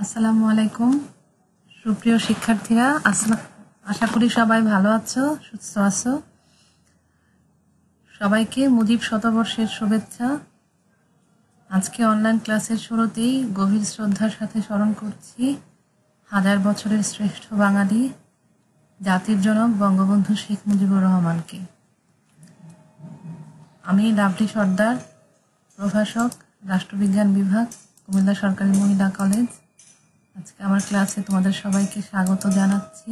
আসসালামু আলাইকুম সুপ্রিয় শিক্ষার্থীরা, আশা করি সবাই ভালো আছো, সুস্থ আছো। সবাইকে মুজিব শতবর্ষের শুভেচ্ছা। আজকে অনলাইন ক্লাসের শুরুতেই গভীর শ্রদ্ধার সাথে স্মরণ করছি হাজার বছরের শ্রেষ্ঠ বাঙালি জাতির জনক বঙ্গবন্ধু শেখ মুজিবুর রহমানকে। আমি লাভলি সর্দার, প্রভাষক, রাষ্ট্রবিজ্ঞান বিভাগ, কুমিল্লা সরকারি মহিলা কলেজ। আজকে আমার ক্লাসে তোমাদের সবাইকে স্বাগত জানাচ্ছি।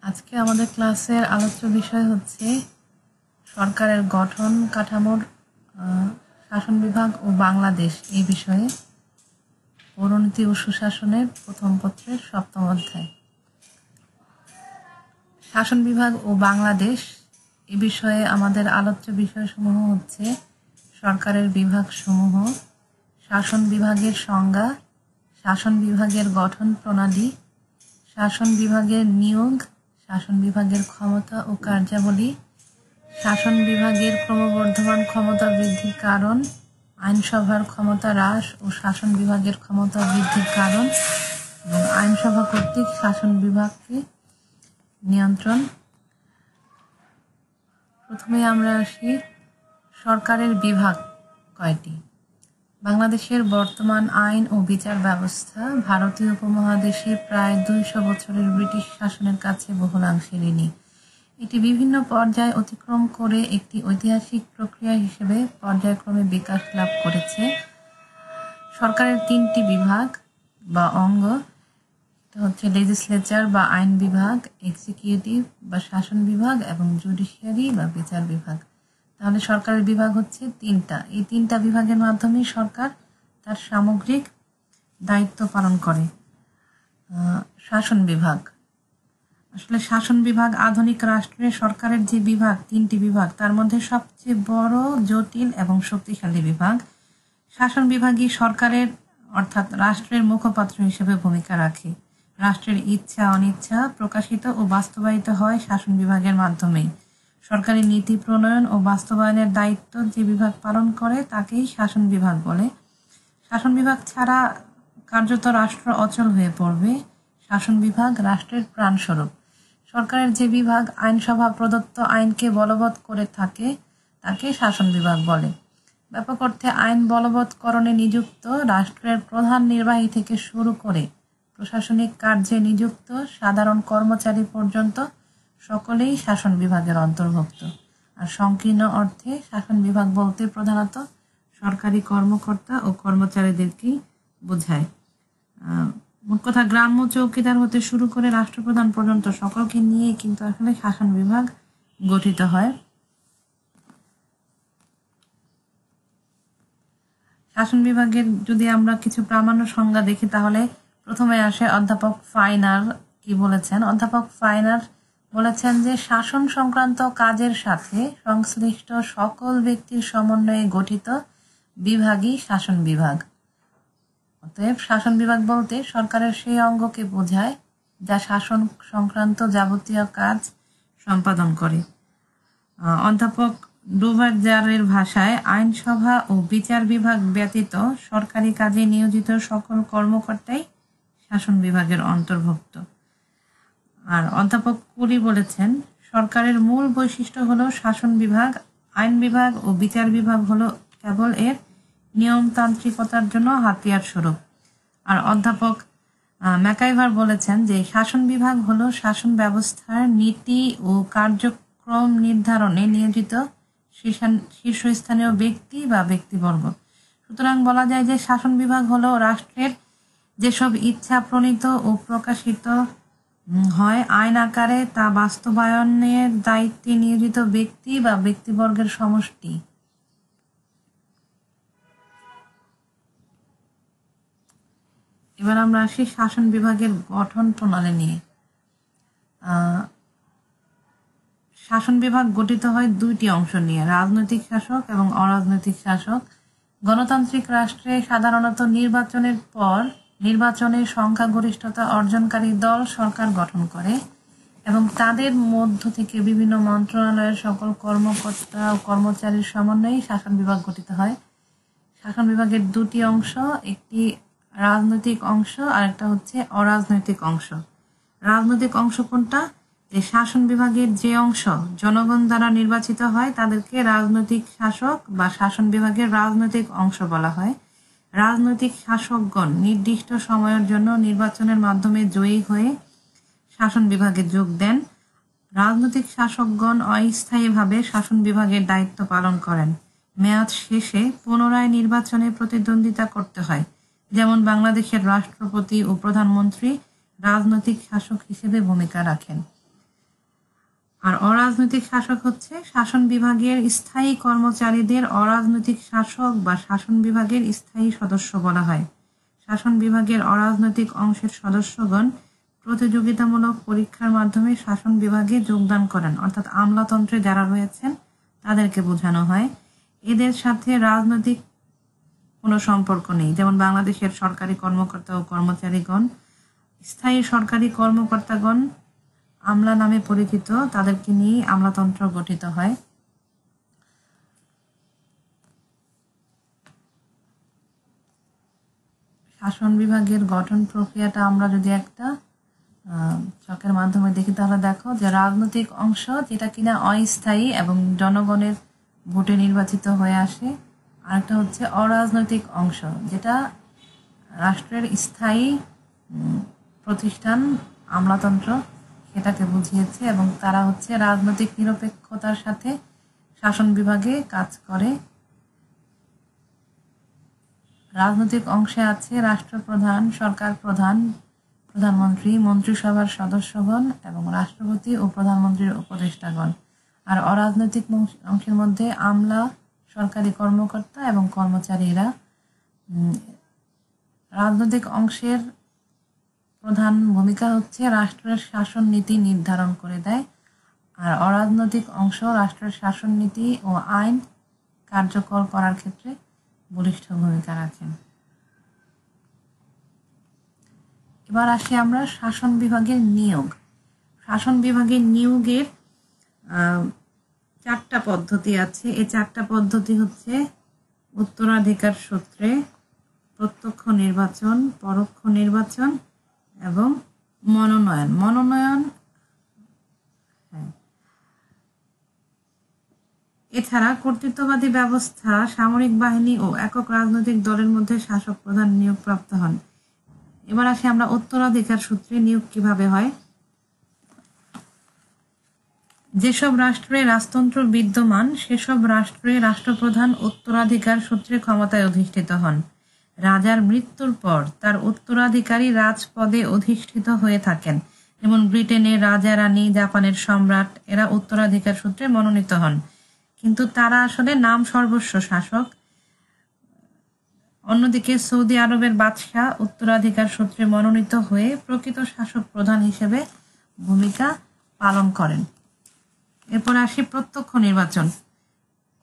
আজকে আমাদের ক্লাসের আলোচ্য বিষয় হচ্ছে সরকারের গঠন কাঠামোর শাসন বিভাগ ও বাংলাদেশ এই বিষয়ে পৌরনীতি ও সুশাসনের প্রথম পত্রের 7ম অধ্যায়। শাসন বিভাগ ও বাংলাদেশ এ বিষয়ে আমাদের আলোচ্য বিষয়সমূহ হচ্ছে সরকারের বিভাগসমূহ, শাসন বিভাগের সংজ্ঞা, শাসন বিভাগের গঠন প্রণালী, শাসন বিভাগের নিয়োগ, শাসন বিভাগের ক্ষমতা ও কার্যাবলী, শাসন বিভাগের ক্রমবর্ধমান ক্ষমতা বৃদ্ধির কারণ, আইনসভার ক্ষমতা হ্রাস ও শাসন বিভাগের ক্ষমতা বৃদ্ধির কারণ এবং আইনসভা কর্তৃক শাসন বিভাগকে নিয়ন্ত্রণ। প্রথমে আমরা আসি সরকারের বিভাগ কয়টি। বাংলাদেশের বর্তমান আইন ও বিচার ব্যবস্থা ভারতীয় উপমহাদেশে প্রায় 200 বছরের ব্রিটিশ শাসনের কাছে বহুলাংশে ঋণী। এটি বিভিন্ন পর্যায় অতিক্রম করে একটি ঐতিহাসিক প্রক্রিয়া হিসেবে পর্যায়ক্রমে বিকাশ লাভ করেছে। সরকারের 3টি বিভাগ বা অঙ্গ হচ্ছে লেজিসলেচার বা আইন বিভাগ, এক্সিকিউটিভ বা শাসন বিভাগ এবং জুডিশিয়ারি বা বিচার বিভাগ। তাহলে সরকারের বিভাগ হচ্ছে 3টা। এই 3টা বিভাগের মাধ্যমে সরকার তার সামগ্রিক দায়িত্ব পালন করে। শাসন বিভাগ, আসলে শাসন বিভাগ আধুনিক রাষ্ট্রে সরকারের যে বিভাগ 3টি বিভাগ তার মধ্যে সবচেয়ে বড়, জটিল এবং শক্তিশালী বিভাগ। শাসন বিভাগই সরকারের অর্থাৎ রাষ্ট্রের মুখপাত্র হিসেবে ভূমিকা রাখে। রাষ্ট্রের ইচ্ছা অনিচ্ছা প্রকাশিত ও বাস্তবায়িত হয় শাসন বিভাগের মাধ্যমেই। সরকারি নীতি প্রণয়ন ও বাস্তবায়নের দায়িত্ব যে বিভাগ পালন করে তাকেই শাসন বিভাগ বলে। শাসন বিভাগ ছাড়া কার্যত রাষ্ট্র অচল হয়ে পড়বে। শাসন বিভাগ রাষ্ট্রের প্রাণস্বরূপ। সরকারের যে বিভাগ আইনসভা প্রদত্ত আইনকে বলবৎ করে থাকে তাকে শাসন বিভাগ বলে। ব্যাপক অর্থে আইন বলবৎকরণে নিযুক্ত রাষ্ট্রের প্রধান নির্বাহী থেকে শুরু করে প্রশাসনিক কার্যে নিযুক্ত সাধারণ কর্মচারী পর্যন্ত সকলেই শাসন বিভাগের অন্তর্ভুক্ত। আর সংকীর্ণ অর্থে শাসন বিভাগ বলতে প্রধানত সরকারি কর্মকর্তা ও কর্মচারীদেরকেই বোঝায়। মোট কথা গ্রাম্য চৌকিদার হতে শুরু করে রাষ্ট্রপ্রধান পর্যন্ত সকলকে নিয়ে কিন্তু আসলে শাসন বিভাগ গঠিত হয়। শাসন বিভাগের যদি আমরা কিছু প্রামাণ্য সংজ্ঞা দেখি তাহলে প্রথমে আসে অধ্যাপক ফাইনার কি বলেছেন। অধ্যাপক ফাইনার বলেছেন যে শাসন সংক্রান্ত কাজের সাথে সংশ্লিষ্ট সকল ব্যক্তির সমন্বয়ে গঠিত বিভাগই শাসন বিভাগ। অতএব শাসন বিভাগ বলতে সরকারের সেই অঙ্গকে বোঝায় যা শাসন সংক্রান্ত যাবতীয় কাজ সম্পাদন করে। অধ্যাপক ডুভারজারের ভাষায় আইনসভা ও বিচার বিভাগ ব্যতীত সরকারি কাজে নিয়োজিত সকল কর্মকর্তাই শাসন বিভাগের অন্তর্ভুক্ত। আর অধ্যাপক কুরি বলেছেন সরকারের মূল বৈশিষ্ট্য হলো শাসন বিভাগ, আইন বিভাগ ও বিচার বিভাগ হলো কেবল এর নিয়মতান্ত্রিকতার জন্য হাতিয়ার স্বরূপ। আর অধ্যাপক ম্যাকাইভার বলেছেন যে শাসন বিভাগ হলো শাসন ব্যবস্থার নীতি ও কার্যক্রম নির্ধারণে নিয়োজিত শীর্ষস্থানীয় ব্যক্তি বা ব্যক্তিবর্গ। সুতরাং বলা যায় যে শাসন বিভাগ হলো রাষ্ট্রের যেসব ইচ্ছা প্রণীত ও প্রকাশিত হয় আইন আকারে তা বাস্তবায়নের দায়িত্বে নিয়োজিত ব্যক্তি বা ব্যক্তিবর্গের সমষ্টি। এবার আমরা আসি শাসন বিভাগের গঠন প্রণালী নিয়ে। শাসন বিভাগ গঠিত হয় 2টি অংশ নিয়ে, রাজনৈতিক শাসক এবং অরাজনৈতিক শাসক। গণতান্ত্রিক রাষ্ট্রে সাধারণত নির্বাচনের পর নির্বাচনে সংখ্যাগরিষ্ঠতা অর্জনকারী দল সরকার গঠন করে এবং তাদের মধ্য থেকে বিভিন্ন মন্ত্রণালয়ের সকল কর্মকর্তা ও কর্মচারীর সমন্বয়ে শাসন বিভাগ গঠিত হয়। শাসন বিভাগের দুটি অংশ, একটি রাজনৈতিক অংশ আর একটা হচ্ছে অরাজনৈতিক অংশ। রাজনৈতিক অংশ কোনটা? যে শাসন বিভাগের যে অংশ জনগণ দ্বারা নির্বাচিত হয় তাদেরকে রাজনৈতিক শাসক বা শাসন বিভাগের রাজনৈতিক অংশ বলা হয়। রাজনৈতিক শাসকগণ নির্দিষ্ট সময়ের জন্য নির্বাচনের মাধ্যমে জয়ী হয়ে শাসন বিভাগে যোগ দেন। রাজনৈতিক শাসকগণ অস্থায়ীভাবে শাসন বিভাগের দায়িত্ব পালন করেন। মেয়াদ শেষে পুনরায় নির্বাচনে প্রতিদ্বন্দ্বিতা করতে হয়। যেমন বাংলাদেশের রাষ্ট্রপতি ও প্রধানমন্ত্রী রাজনৈতিক শাসক হিসেবে ভূমিকা রাখেন। আর অরাজনৈতিক শাসক হচ্ছে শাসন বিভাগের স্থায়ী কর্মচারীদের অরাজনৈতিক শাসক বা শাসন বিভাগের স্থায়ী সদস্য বলা হয়। শাসন বিভাগের অরাজনৈতিক অংশের সদস্যগণ প্রতিযোগিতামূলক পরীক্ষার মাধ্যমে শাসন বিভাগে যোগদান করেন, অর্থাৎ আমলাতন্ত্রে যারা রয়েছেন তাদেরকে বোঝানো হয়। এদের সাথে রাজনৈতিক কোনো সম্পর্ক নেই। যেমন বাংলাদেশের সরকারি কর্মকর্তা ও কর্মচারীগণ, স্থায়ী সরকারি কর্মকর্তাগণ আমলা নামে পরিচিত, তাদেরকে নিয়ে আমলাতন্ত্র গঠিত হয়। শাসন বিভাগের গঠন প্রক্রিয়াটা আমরা যদি একটা ছকের মাধ্যমে দেখি তাহলে দেখো যে রাজনৈতিক অংশ যেটা কিনা অস্থায়ী এবং জনগণের ভোটে নির্বাচিত হয়ে আসে, আরেকটা হচ্ছে অরাজনৈতিক অংশ যেটা রাষ্ট্রের স্থায়ী প্রতিষ্ঠান আমলাতন্ত্র সেটাকে বুঝিয়েছে, এবং তারা হচ্ছে রাজনৈতিক নিরপেক্ষতার সাথে শাসন বিভাগে কাজ করে। রাজনৈতিক অংশে আছে রাষ্ট্রপ্রধান, সরকার প্রধান, প্রধানমন্ত্রী, মন্ত্রিসভার সদস্যগণ এবং রাষ্ট্রপতি ও প্রধানমন্ত্রীর উপদেষ্টাগণ। আর অরাজনৈতিক অংশের মধ্যে আমলা, সরকারি কর্মকর্তা এবং কর্মচারীরা। রাজনৈতিক অংশের প্রধান ভূমিকা হচ্ছে রাষ্ট্রের শাসন নীতি নির্ধারণ করে দেয়, আর অরাজনৈতিক অংশ রাষ্ট্রের শাসন নীতি ও আইন কার্যকর করার ক্ষেত্রে বলিষ্ঠ ভূমিকা রাখেন। এবার আসি আমরা শাসন বিভাগের নিয়োগ। শাসন বিভাগের নিয়োগের 4টা পদ্ধতি আছে। এই 4টা পদ্ধতি হচ্ছে উত্তরাধিকার সূত্রে, প্রত্যক্ষ নির্বাচন, পরোক্ষ নির্বাচন এবং মনোনয়ন। এছাড়া কর্তৃত্ববাদী ব্যবস্থা, সামরিক বাহিনী ও একক রাজনৈতিক দলের মধ্যে শাসক প্রধান নিয়োগপ্রাপ্ত হন। এবার আসি আমরা উত্তরাধিকার সূত্রে নিয়োগ কিভাবে হয়। যেসব রাষ্ট্রে রাজতন্ত্র বিদ্যমান সেসব রাষ্ট্রে রাষ্ট্রপ্রধান উত্তরাধিকার সূত্রে ক্ষমতায় অধিষ্ঠিত হন। রাজার মৃত্যুর পর তার উত্তরাধিকারী রাজপদে অধিষ্ঠিত হয়ে থাকেন। যেমন ব্রিটেনের রাজা রানী, জাপানের সম্রাট, এরা উত্তরাধিকার সূত্রে মনোনীত হন, কিন্তু তারা আসলে নাম সর্বস্ব শাসক। অন্যদিকে সৌদি আরবের বাদশাহ উত্তরাধিকার সূত্রে মনোনীত হয়ে প্রকৃত শাসক প্রধান হিসেবে ভূমিকা পালন করেন। এরপর আসি প্রত্যক্ষ নির্বাচন।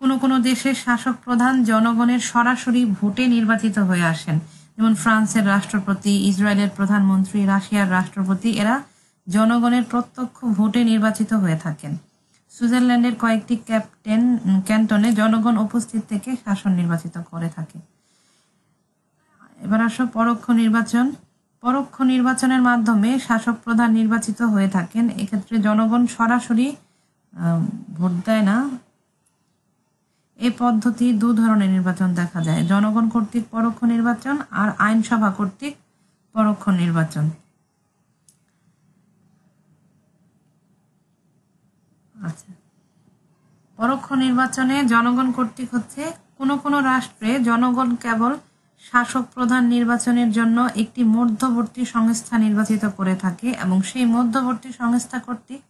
কোনো কোনো দেশের শাসক প্রধান জনগণের সরাসরি ভোটে নির্বাচিত হয়ে আসেন। যেমন ফ্রান্সের রাষ্ট্রপতি, ইসরায়েলের প্রধানমন্ত্রী, রাশিয়ার রাষ্ট্রপতি, এরা জনগণের প্রত্যক্ষ ভোটে নির্বাচিত হয়ে থাকেন। সুইজারল্যান্ডের কয়েকটি ক্যান্টনে জনগণ উপস্থিত থেকে শাসন নির্বাচিত করে থাকে। এবার আসো পরোক্ষ নির্বাচন। পরোক্ষ নির্বাচনের মাধ্যমে শাসক প্রধান নির্বাচিত হয়ে থাকেন। এক্ষেত্রে জনগণ সরাসরি ভোট দেয় না। এই পদ্ধতি 2 ধরনের নির্বাচন দেখা যায়, জনগণ কর্তৃক পরোক্ষ নির্বাচন আর আইনসভা কর্তৃক পরোক্ষ নির্বাচন। আচ্ছা, পরোক্ষ নির্বাচনে জনগণ কর্তৃক হচ্ছে কোনো কোনো রাষ্ট্রে জনগণ কেবল শাসক প্রধান নির্বাচনের জন্য একটি মধ্যবর্তী সংস্থা নির্বাচিত করে থাকে এবং সেই মধ্যবর্তী সংস্থা কর্তৃক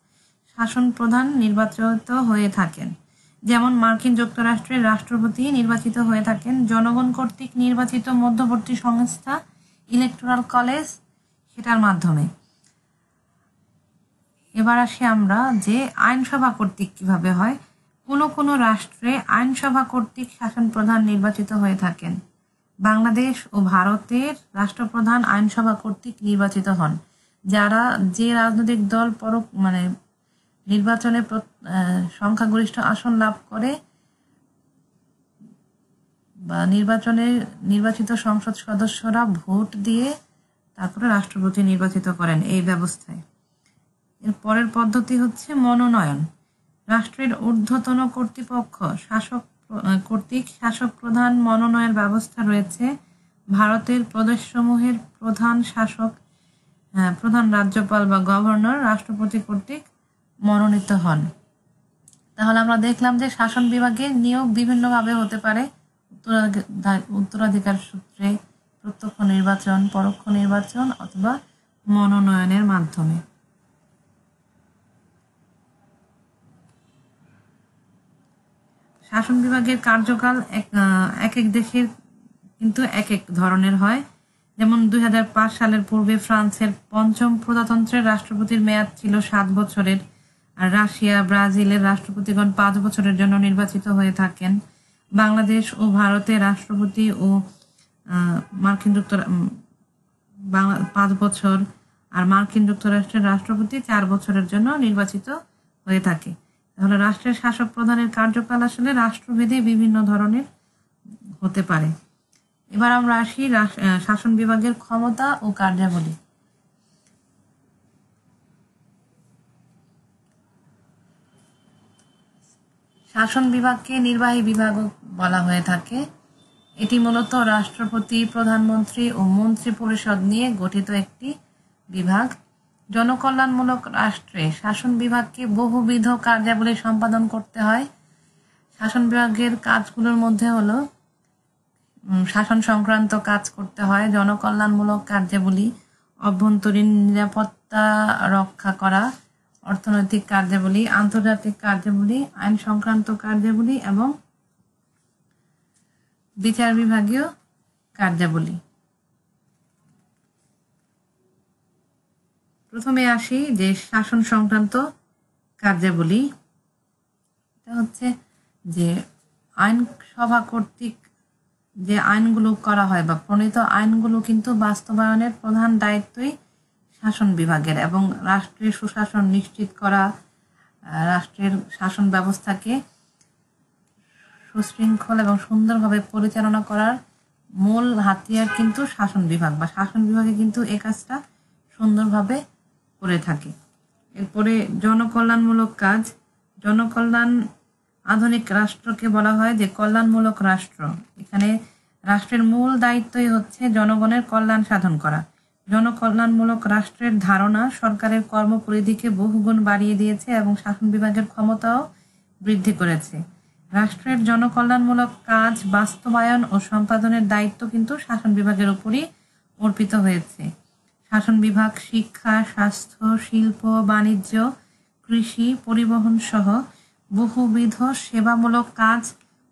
শাসন প্রধান নির্বাচিত হয়ে থাকেন। যেমন মার্কিন যুক্তরাষ্ট্রের রাষ্ট্রপতি নির্বাচিত হয়ে থাকেন জনগণ কর্তৃক নির্বাচিত মধ্যবর্তী সংস্থা ইলেকটোরাল কলেজ, সেটার মাধ্যমে। এবার আসি আমরা যে আইনসভা কর্তৃক কিভাবে হয়। কোনো কোনো রাষ্ট্রে আইনসভা কর্তৃক শাসন প্রধান নির্বাচিত হয়ে থাকেন। বাংলাদেশ ও ভারতের রাষ্ট্রপ্রধান আইনসভা কর্তৃক নির্বাচিত হন। যারা যে রাজনৈতিক দল নির্বাচনে সংখ্যাগরিষ্ঠ আসন লাভ করে বা নির্বাচিত সংসদ সদস্যরা ভোট দিয়ে তারপরে রাষ্ট্রপতি নির্বাচিত করেন এই ব্যবস্থায়। এর পরের পদ্ধতি হচ্ছে মনোনয়ন। রাষ্ট্রের ঊর্ধ্বতন কর্তৃপক্ষ কর্তৃক শাসক প্রধান মনোনয়নের ব্যবস্থা রয়েছে। ভারতের প্রদেশসমূহের প্রধান রাজ্যপাল বা গভর্নর রাষ্ট্রপতি কর্তৃক মনোনীত হন। তাহলে আমরা দেখলাম যে শাসন বিভাগের নিয়োগ বিভিন্নভাবে হতে পারে, উত্তরাধিকার সূত্রে, প্রত্যক্ষ নির্বাচন, পরোক্ষ নির্বাচন অথবা মনোনয়নের মাধ্যমে। শাসন বিভাগের কার্যকাল এক এক দেশের কিন্তু এক এক ধরনের হয়। যেমন 2005 সালের পূর্বে ফ্রান্সের পঞ্চম প্রজাতন্ত্রের রাষ্ট্রপতির মেয়াদ ছিল 7 বছরের, আর রাশিয়া, ব্রাজিলের রাষ্ট্রপতিগণ 5 বছরের জন্য নির্বাচিত হয়ে থাকেন। বাংলাদেশ ও ভারতে রাষ্ট্রপতি ও মার্কিন যুক্তরাষ্ট্র 5 বছর, আর মার্কিন যুক্তরাষ্ট্রের রাষ্ট্রপতি 4 বছরের জন্য নির্বাচিত হয়ে থাকে। তাহলে রাষ্ট্রের শাসক প্রধানের কার্যকাল আসলে রাষ্ট্রভেদে বিভিন্ন ধরনের হতে পারে। এবার আমরা আসি শাসন বিভাগের ক্ষমতা ও কার্যাবলী। শাসন বিভাগকে নির্বাহী বিভাগও বলা হয়ে থাকে। এটি মূলত রাষ্ট্রপতি, প্রধানমন্ত্রী ও মন্ত্রী পরিষদ নিয়ে গঠিত একটি বিভাগ। জনকল্যাণমূলক রাষ্ট্রে শাসন বিভাগকে বহুবিধ কার্যাবলী সম্পাদন করতে হয়। শাসন বিভাগের কাজগুলোর মধ্যে হলো শাসন সংক্রান্ত কাজ করতে হয়, জনকল্যাণমূলক কার্যাবলী, অভ্যন্তরীণ নিরাপত্তা রক্ষা করা, অর্থনৈতিক কার্যাবলী, আন্তর্জাতিক কার্যাবলী, আইন সংক্রান্ত কার্যাবলী এবং বিচার বিভাগীয় কার্যাবলী। প্রথমে আসি যে শাসন সংক্রান্ত কার্যাবলী। এটা হচ্ছে যে আইনসভা কর্তৃক যে আইনগুলো করা হয় বা প্রণীত আইনগুলো কিন্তু বাস্তবায়নের প্রধান দায়িত্বই শাসন বিভাগের, এবং রাষ্ট্রের সুশাসন নিশ্চিত করা, রাষ্ট্রের শাসন ব্যবস্থাকে সুশৃঙ্খল এবং সুন্দরভাবে পরিচালনা করার মূল হাতিয়ার কিন্তু শাসন বিভাগ, বা শাসন বিভাগে কিন্তু এই কাজটা সুন্দরভাবে করে থাকে। এরপরে জনকল্যাণমূলক কাজ। আধুনিক রাষ্ট্রকে বলা হয় যে কল্যাণমূলক রাষ্ট্র। এখানে রাষ্ট্রের মূল দায়িত্বই হচ্ছে জনগণের কল্যাণ সাধন করা। জনকল্যাণমূলক রাষ্ট্রের ধারণা সরকারের কর্মপরিধিকে বহুগুণ বাড়িয়ে দিয়েছে এবং শাসন বিভাগের ক্ষমতাও বৃদ্ধি করেছে। রাষ্ট্রের জনকল্যাণমূলক কাজ বাস্তবায়ন ও সম্পাদনের দায়িত্ব কিন্তু শাসন বিভাগের উপরই অর্পিত হয়েছে। শাসন বিভাগ শিক্ষা, স্বাস্থ্য, শিল্প, বাণিজ্য, কৃষি, পরিবহন সহ বহুবিধ সেবামূলক কাজ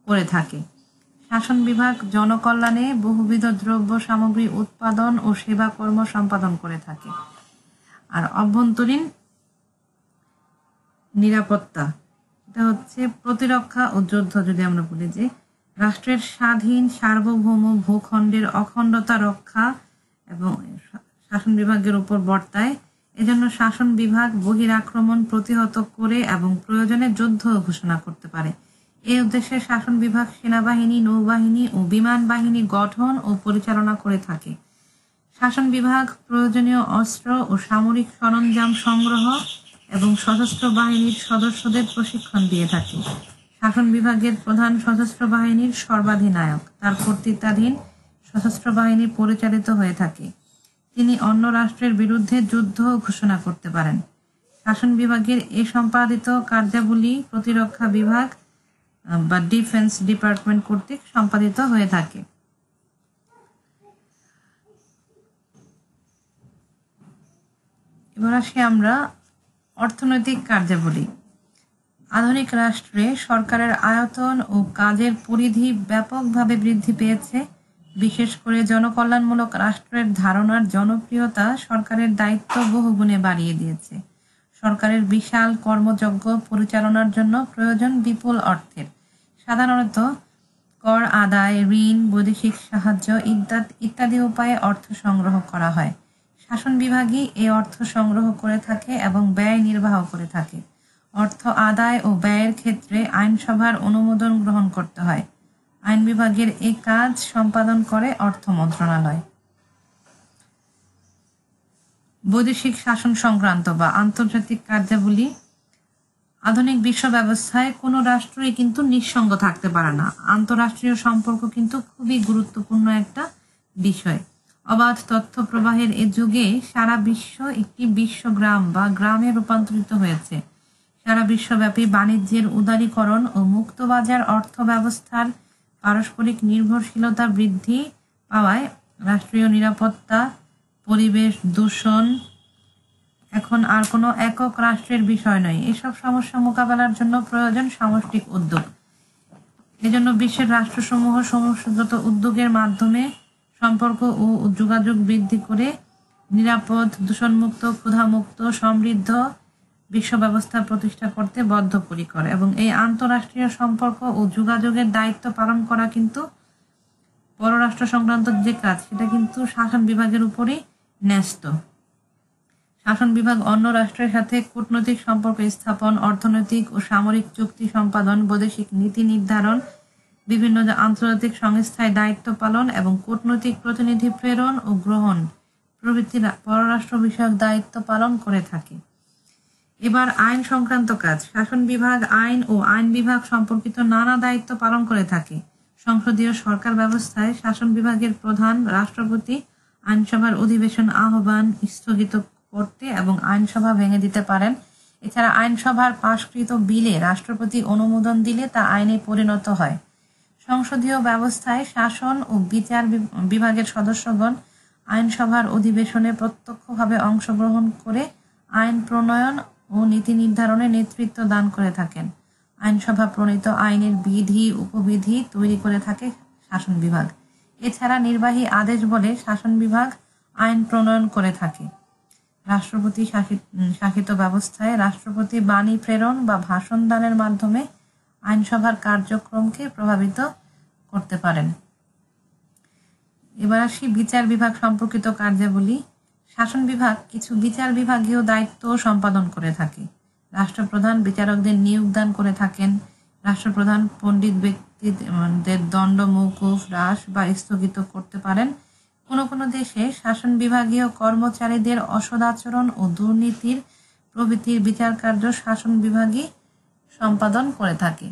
করে থাকে। শাসন বিভাগ জনকল্যাণে বহুবিধ দ্রব্য সামগ্রী উৎপাদন ও সেবা কর্ম সম্পাদন করে থাকে। আর অভ্যন্তরীণ নিরাপত্তা, এটা হচ্ছে প্রতিরক্ষা ও যুদ্ধ। যদি আমরা বলি যে রাষ্ট্রের স্বাধীন সার্বভৌম ভূখণ্ডের অখণ্ডতা রক্ষা এবং শাসন বিভাগের উপর বর্তায়। এজন্য শাসন বিভাগ বহিরাক্রমণ প্রতিহত করে এবং প্রয়োজনে যুদ্ধ ঘোষণা করতে পারে। এই উদ্দেশ্যে শাসন বিভাগ সেনাবাহিনী, নৌবাহিনী ও বিমান বাহিনী গঠন ও পরিচালনা করে থাকে। শাসন বিভাগ প্রয়োজনীয় অস্ত্র ও সামরিক সরঞ্জাম সংগ্রহ এবং সশস্ত্র বাহিনীর সদস্যদের প্রশিক্ষণ দিয়ে থাকে। শাসন বিভাগের প্রধান সশস্ত্র বাহিনীর সর্বাধিনায়ক, তার কর্তৃত্বাধীন সশস্ত্র বাহিনী পরিচালিত হয়ে থাকে। তিনি অন্য রাষ্ট্রের বিরুদ্ধে যুদ্ধ ঘোষণা করতে পারেন। শাসন বিভাগের এ সম্পাদিত কার্যাবলী প্রতিরক্ষা বিভাগ বা ডিফেন্স ডিপার্টমেন্ট কর্তৃক সম্পাদিত হয়ে থাকে। এবার আসি আমরা অর্থনৈতিক কার্যাবলী। আধুনিক রাষ্ট্রে সরকারের আয়তন ও কাজের পরিধি ব্যাপকভাবে বৃদ্ধি পেয়েছে। বিশেষ করে জনকল্যাণমূলক রাষ্ট্রের ধারণার জনপ্রিয়তা সরকারের দায়িত্ব বহুগুণে বাড়িয়ে দিয়েছে। সরকারের বিশাল কর্মযজ্ঞ পরিচালনার জন্য প্রয়োজন বিপুল অর্থের। সাধারণত কর আদায়, ঋণ, বৈদেশিক সাহায্য ইত্যাদি উপায়ে অর্থ সংগ্রহ করা হয়। শাসন বিভাগই এই অর্থ সংগ্রহ করে থাকে এবং ব্যয় নির্বাহ করে থাকে। অর্থ আদায় ও ব্যয়ের ক্ষেত্রে আইনসভার অনুমোদন গ্রহণ করতে হয়। আইন বিভাগের এই কাজ সম্পাদন করে অর্থ মন্ত্রণালয়। বৈদেশিক শাসন সংক্রান্ত বা আন্তর্জাতিক কার্যাবলী। আধুনিক বিশ্ব ব্যবস্থায় কোনো রাষ্ট্রই কিন্তু নিঃসঙ্গ থাকতে পারে না। আন্তঃরাষ্ট্রীয় সম্পর্ক কিন্তু খুবই গুরুত্বপূর্ণ একটা বিষয়। অবাধ তথ্য প্রবাহের এ যুগে সারা বিশ্ব একটি বিশ্বগ্রাম বা গ্রামে রূপান্তরিত হয়েছে। সারা বিশ্বব্যাপী বাণিজ্যের উদারীকরণ ও মুক্তবাজার অর্থ ব্যবস্থার পারস্পরিক নির্ভরশীলতা বৃদ্ধি পাওয়ায় রাষ্ট্রীয় নিরাপত্তা, পরিবেশ দূষণ এখন আর কোনো একক রাষ্ট্রের বিষয় নয়। এসব সমস্যা মোকাবেলার জন্য প্রয়োজন সামষ্টিক উদ্যোগ। এজন্য বিশ্বের রাষ্ট্রসমূহ সমষ্টিগত উদ্যোগের মাধ্যমে সম্পর্ক ও যোগাযোগ বৃদ্ধি করে নিরাপদ, দূষণমুক্ত, ক্ষুধামুক্ত, সমৃদ্ধ বিশ্ব ব্যবস্থা প্রতিষ্ঠা করতে বদ্ধপরিকর। এবং এই আন্তঃরাষ্ট্রীয় সম্পর্ক ও যোগাযোগের দায়িত্ব পালন করা কিন্তু পররাষ্ট্র সংক্রান্ত যে কাজ, সেটা কিন্তু শাসন বিভাগের উপরই ন্যস্ত। শাসন বিভাগ অন্য রাষ্ট্রের সাথে কূটনৈতিক সম্পর্ক স্থাপন, অর্থনৈতিক ও সামরিক চুক্তি সম্পাদন, বৈদেশিক নীতি নির্ধারণ, বিভিন্ন আন্তর্জাতিক সংস্থায় দায়িত্ব পালন এবং কূটনৈতিক প্রতিনিধি প্রেরণ ও গ্রহণ প্রভৃতি পররাষ্ট্র বিষয়ক দায়িত্ব পালন করে থাকে। এবার আইন সংক্রান্ত কাজ। শাসন বিভাগ আইন ও আইন বিভাগ সম্পর্কিত নানা দায়িত্ব পালন করে থাকে। সংসদীয় সরকার ব্যবস্থায় শাসন বিভাগের প্রধান রাষ্ট্রপতি আইনসভার অধিবেশন আহ্বান, স্থগিত করতে এবং আইনসভা ভেঙে দিতে পারেন। এছাড়া আইনসভার পাশকৃত বিলে রাষ্ট্রপতি অনুমোদন দিলে তা আইনে পরিণত হয়। সংসদীয় ব্যবস্থায় শাসন ও বিচার বিভাগের সদস্যগণ আইনসভার অধিবেশনে প্রত্যক্ষভাবে অংশগ্রহণ করে আইন প্রণয়ন ও নীতি নির্ধারণে নেতৃত্ব দান করে থাকেন। আইনসভা প্রণীত আইনের বিধি উপবিধি তৈরি করে থাকে শাসন বিভাগ। এছাড়া নির্বাহী আদেশ বলে শাসন বিভাগ আইন প্রণয়ন করে থাকে। রাষ্ট্রপতি শাসিত ব্যবস্থায় রাষ্ট্রপতি বাণী প্রেরণ বা ভাষণ দানের মাধ্যমে আইনসভার কার্যক্রমকে প্রভাবিত করতে পারেন। এবার আসি বিচার বিভাগ সম্পর্কিত কার্যাবলী। শাসন বিভাগ কিছু বিচার বিভাগীয় দায়িত্ব সম্পাদন করে থাকে। রাষ্ট্রপ্রধান বিচারকদের নিয়োগ দান করে থাকেন। রাষ্ট্রপ্রধান পণ্ডিত ব্যক্তিদের দণ্ড মওকুফ, হ্রাস বা স্থগিত করতে পারেন। কোনো কোনো দেশে শাসন বিভাগীয় কর্মচারীদের অসদাচরণ ও দুর্নীতির প্রভৃতির বিচার কার্য শাসন বিভাগই সম্পাদন করে থাকে।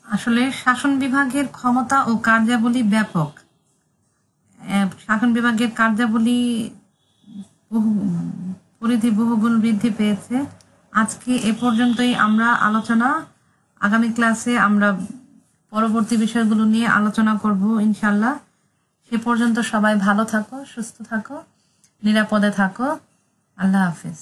আসলে শাসন বিভাগের ক্ষমতা ও কার্যাবলী ব্যাপক। শাসন বিভাগের কার্যাবলী পরিধি বহুগুণ বৃদ্ধি পেয়েছে। আজকে এ পর্যন্তই আমরা আলোচনা। আগামী ক্লাসে আমরা পরবর্তী বিষয়গুলো নিয়ে আলোচনা করব ইনশাল্লাহ। সে পর্যন্ত সবাই ভালো থাকো, সুস্থ থাকো, নিরাপদে থাকো। আল্লাহ হাফেজ।